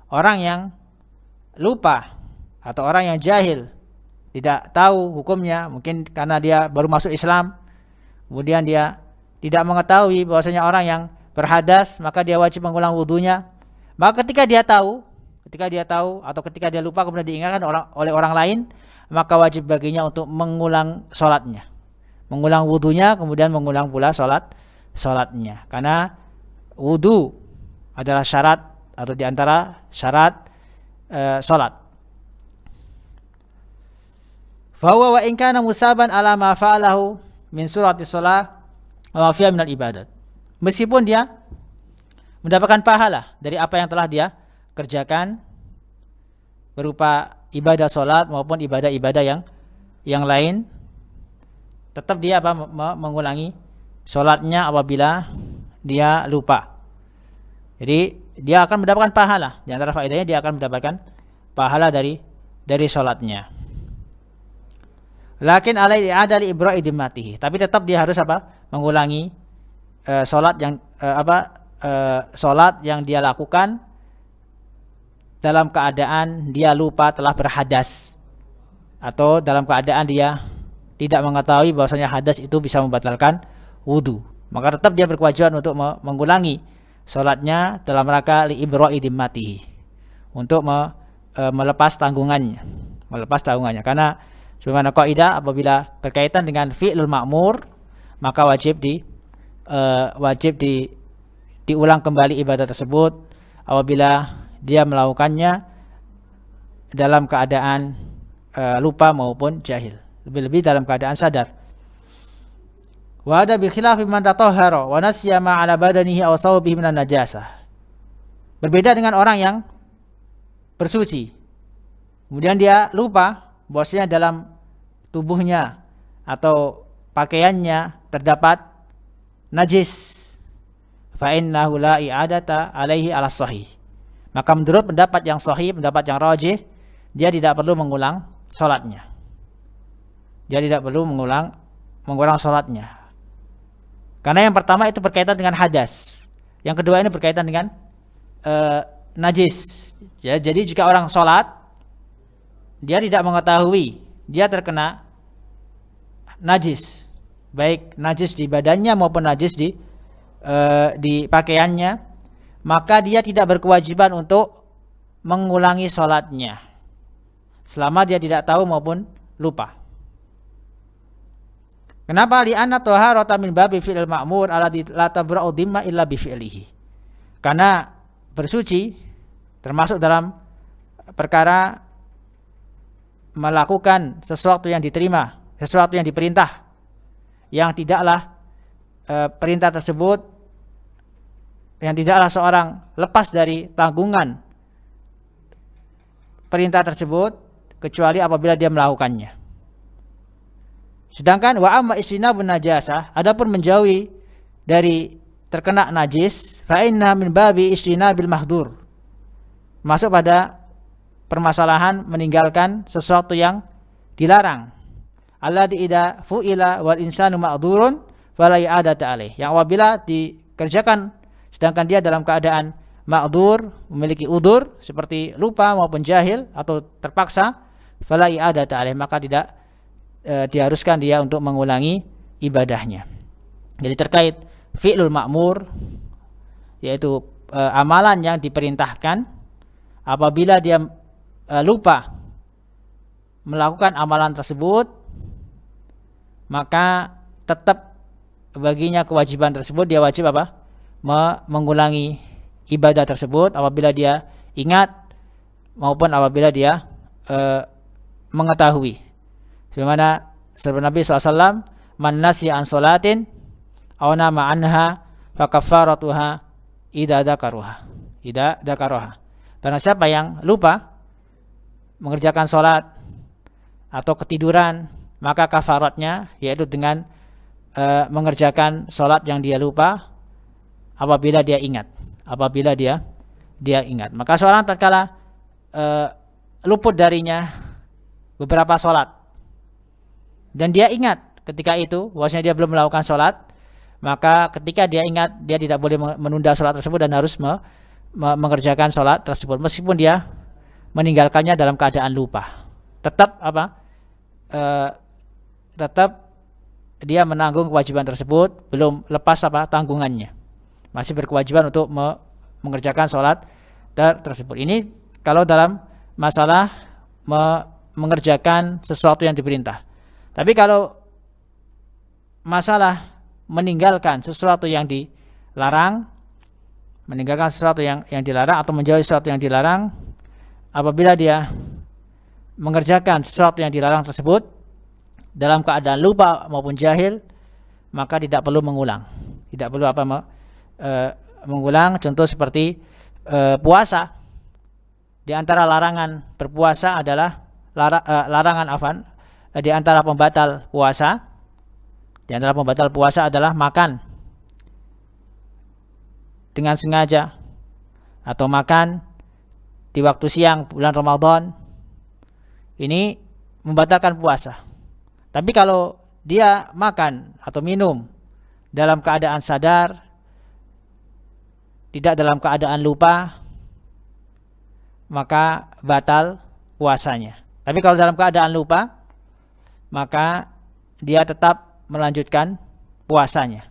Orang yang lupa atau orang yang jahil, tidak tahu hukumnya, mungkin karena dia baru masuk Islam, kemudian dia tidak mengetahui bahwasanya orang yang berhadas maka dia wajib mengulang wudunya. Maka ketika dia tahu atau ketika dia lupa kemudian diingatkan oleh orang lain, maka wajib baginya untuk mengulang sholatnya, mengulang wudunya, kemudian mengulang pula sholatnya. Karena wudu adalah syarat atau diantara syarat sholat. Fahuwa wa in kana musaban ala ma fa'alahu min surati sholat wa fiha minal ibadat. Meskipun dia mendapatkan pahala dari apa yang telah dia kerjakan berupa ibadah sholat maupun ibadah-ibadah yang lain, tetap dia mengulangi sholatnya apabila dia lupa. Jadi dia akan mendapatkan pahala. Di antara faedahnya dia akan mendapatkan pahala dari sholatnya. Lakin alai i'adah li ibra'i dimmatihi. Tapi tetap dia harus mengulangi sholat yang dia lakukan dalam keadaan dia lupa telah berhadas, atau dalam keadaan dia tidak mengetahui bahwasanya hadas itu bisa membatalkan wudu. Maka tetap dia berkewajiban untuk mengulangi sholatnya dalam rangka li ibra'i dimmatihi, untuk melepas tanggungannya. Karena sebagaimana kaidah, apabila berkaitan dengan fi'lul ma'mur, maka wajib diulang kembali ibadah tersebut apabila dia melakukannya dalam keadaan lupa maupun jahil, lebih-lebih dalam keadaan sadar. Wa ada bi khilafi man tatahhara wa nasiya ma ala badanihi aw sawbihi minan najasah. Berbeda dengan orang yang bersuci, kemudian dia lupa bahwasanya dalam tubuhnya atau pakaiannya terdapat najis. Fa innahu la i'adata alaihi ala sahih. Maka menurut pendapat yang sahih, pendapat yang rajih, dia tidak perlu mengulang salatnya. Salatnya. Karena yang pertama itu berkaitan dengan hadas. Yang kedua ini berkaitan dengan najis. Ya, jadi jika orang salat, dia tidak mengetahui dia terkena najis, baik najis di badannya maupun najis di pakaiannya, maka dia tidak berkewajiban untuk mengulangi sholatnya selama dia tidak tahu maupun lupa. Kenapa? Li'anna taharata min babi fi'il ma'mur alladzi la tabra'u dhimma illa bi fi'lihi. Karena bersuci termasuk dalam perkara melakukan sesuatu yang diterima, sesuatu yang diperintah, yang tidaklah perintah tersebut, yang tidaklah seorang lepas dari tanggungan perintah tersebut kecuali apabila dia melakukannya. Sedangkan wa amma istinabun najasah, adapun menjauhi dari terkena najis, fa inna min babi istinabil mahdur, masuk pada permasalahan meninggalkan sesuatu yang dilarang. Alladzi idza fu'ila wal insanu ma'dzurun fala i'adata alaih. Yang apabila dikerjakan sedangkan dia dalam keadaan ma'dzur, memiliki udzur seperti lupa maupun jahil atau terpaksa, fala i'adata alaih, maka tidak diharuskan dia untuk mengulangi ibadahnya. Jadi terkait fi'lul ma'mur, yaitu amalan yang diperintahkan, apabila dia lupa melakukan amalan tersebut, maka tetap baginya kewajiban tersebut, dia wajib mengulangi ibadah tersebut apabila dia ingat maupun apabila dia mengetahui. Sebagaimana sabda Nabi SAW, man nasiya an salatin aw nama anha fa kafaratuha idza dzakaraha. Barang siapa yang lupa mengerjakan salat atau ketiduran, maka kafaratnya yaitu dengan mengerjakan sholat yang dia lupa apabila dia ingat. Apabila dia ingat. Maka seorang tatkala luput darinya beberapa sholat dan dia ingat ketika itu bahwasanya dia belum melakukan sholat, maka ketika dia ingat dia tidak boleh menunda sholat tersebut dan harus mengerjakan sholat tersebut meskipun dia meninggalkannya dalam keadaan lupa. Tetap tetap dia menanggung kewajiban tersebut, belum lepas tanggungannya, masih berkewajiban untuk mengerjakan sholat tersebut. Ini kalau dalam masalah mengerjakan sesuatu yang diperintah. Tapi kalau masalah meninggalkan sesuatu yang dilarang, meninggalkan sesuatu yang dilarang atau menjauhi sesuatu yang dilarang, apabila dia mengerjakan sesuatu yang dilarang tersebut dalam keadaan lupa maupun jahil, maka tidak perlu mengulang. Tidak perlu mengulang. Contoh seperti puasa. Di antara larangan berpuasa adalah di antara pembatal puasa. Di antara pembatal puasa adalah makan dengan sengaja atau makan di waktu siang bulan Ramadan. Ini membatalkan puasa. Tapi kalau dia makan atau minum dalam keadaan sadar, tidak dalam keadaan lupa, maka batal puasanya. Tapi kalau dalam keadaan lupa, maka dia tetap melanjutkan puasanya.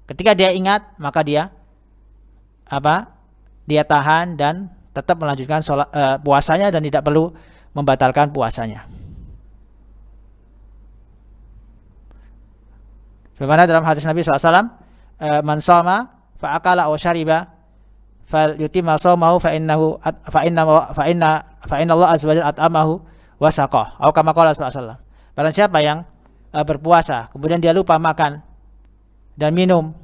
Ketika dia ingat, maka dia tahan dan tetap melanjutkan puasanya dan tidak perlu membatalkan puasanya. Bagaimana dalam hadis Nabi SAW, man shoma fa akala aw syariba falyutimma shaumahu fa inna Allah azza wa jalla at'amahu wa saqah. Atau kama qala sallallahu. Barang siapa yang berpuasa kemudian dia lupa makan dan minum,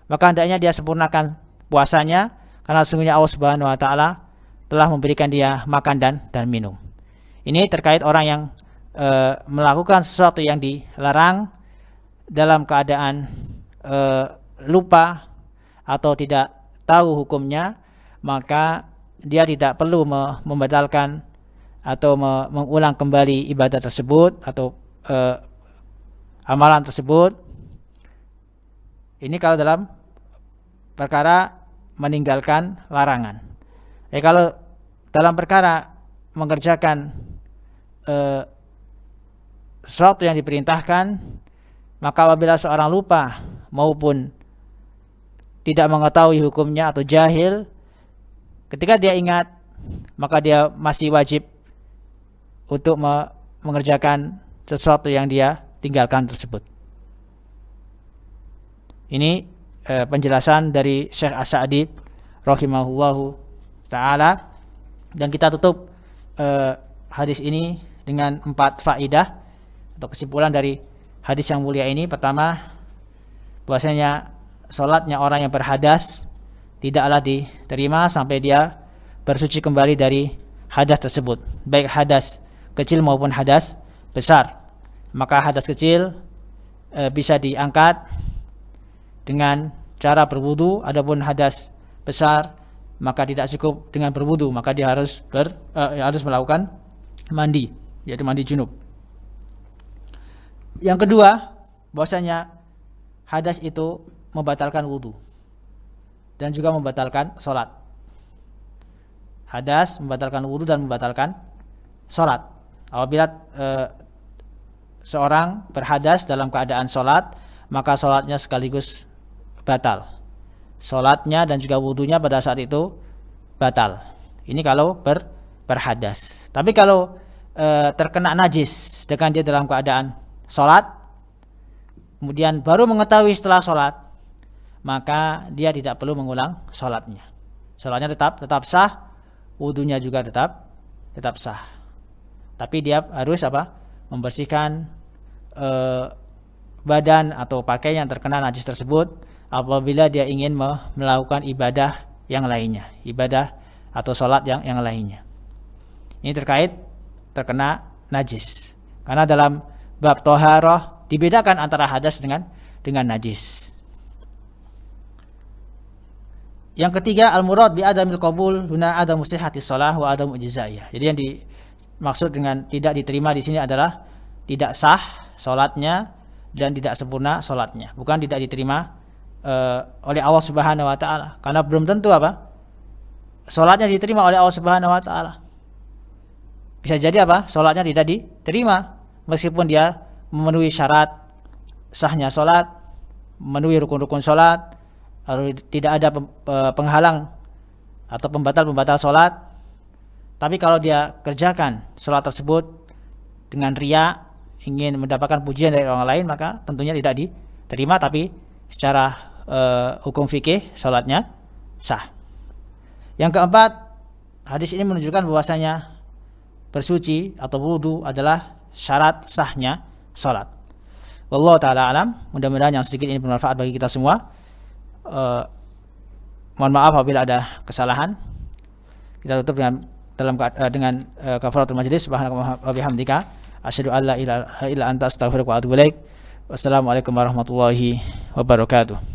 maka hendaknya dia sempurnakan puasanya karena sesungguhnya Allah Subhanahu wa taala telah memberikan dia makan dan minum. Ini terkait orang yang melakukan sesuatu yang dilarang dalam keadaan lupa atau tidak tahu hukumnya, maka dia tidak perlu membatalkan atau mengulang kembali ibadah tersebut atau amalan tersebut. Ini kalau dalam perkara meninggalkan larangan. Kalau dalam perkara mengerjakan sesuatu yang diperintahkan, maka apabila seorang lupa maupun tidak mengetahui hukumnya atau jahil, ketika dia ingat, maka dia masih wajib untuk mengerjakan sesuatu yang dia tinggalkan tersebut. Ini penjelasan dari Syekh As-Sa'di rahimahullahu ta'ala. Dan kita tutup hadis ini dengan 4 faidah atau kesimpulan dari hadis yang mulia ini. Pertama, bahwasanya salatnya orang yang berhadas tidaklah diterima sampai dia bersuci kembali dari hadas tersebut, baik hadas kecil maupun hadas besar. Maka hadas kecil bisa diangkat dengan cara berwudu, adapun hadas besar maka tidak cukup dengan berwudu, maka dia harus melakukan mandi, yaitu mandi junub. Yang kedua, bahwasanya hadas itu membatalkan wudu dan juga membatalkan sholat. Hadas membatalkan wudu dan membatalkan sholat. Apabila seorang berhadas dalam keadaan sholat, maka sholatnya sekaligus batal. Sholatnya dan juga wudunya pada saat itu batal. Ini kalau berhadas. Tapi kalau terkena najis dengan dia dalam keadaan sholat, kemudian baru mengetahui setelah sholat, maka dia tidak perlu mengulang sholatnya. Sholatnya tetap sah, wudunya juga tetap sah. Tapi dia harus membersihkan badan atau pakaian yang terkena najis tersebut apabila dia ingin melakukan ibadah yang lainnya, ibadah atau sholat yang lainnya. Ini terkait terkena najis. Karena dalam bab thaharah dibedakan antara hadas dengan najis. Yang ketiga, al-murad bi adamil qabul huna adamu sihhatis shalah wa adamu ijza'iyah. Jadi yang dimaksud dengan tidak diterima di sini adalah tidak sah salatnya dan tidak sempurna salatnya. Bukan tidak diterima oleh Allah Subhanahu wa taala. Karena belum tentu apa? Salatnya diterima oleh Allah Subhanahu wa taala. Bisa jadi apa? Salatnya tidak diterima meskipun dia memenuhi syarat sahnya salat, memenuhi rukun-rukun salat, tidak ada penghalang atau pembatal sholat. Tapi kalau dia kerjakan sholat tersebut dengan riya, ingin mendapatkan pujian dari orang lain, maka tentunya tidak diterima. Tapi secara hukum fikih sholatnya sah. Yang keempat, hadis ini menunjukkan bahwasanya bersuci atau wudu adalah syarat sahnya sholat. Wallahu ta'ala alam. Mudah-mudahan yang sedikit ini bermanfaat bagi kita semua. Mohon maaf apabila ada kesalahan. Kita tutup dengan kafaratul majlis. Subhanaka wa bihamdika asyhadu an la ilaha illa anta astaghfiruka wa atubu ilaik. Wassalamualaikum warahmatullahi wabarakatuh.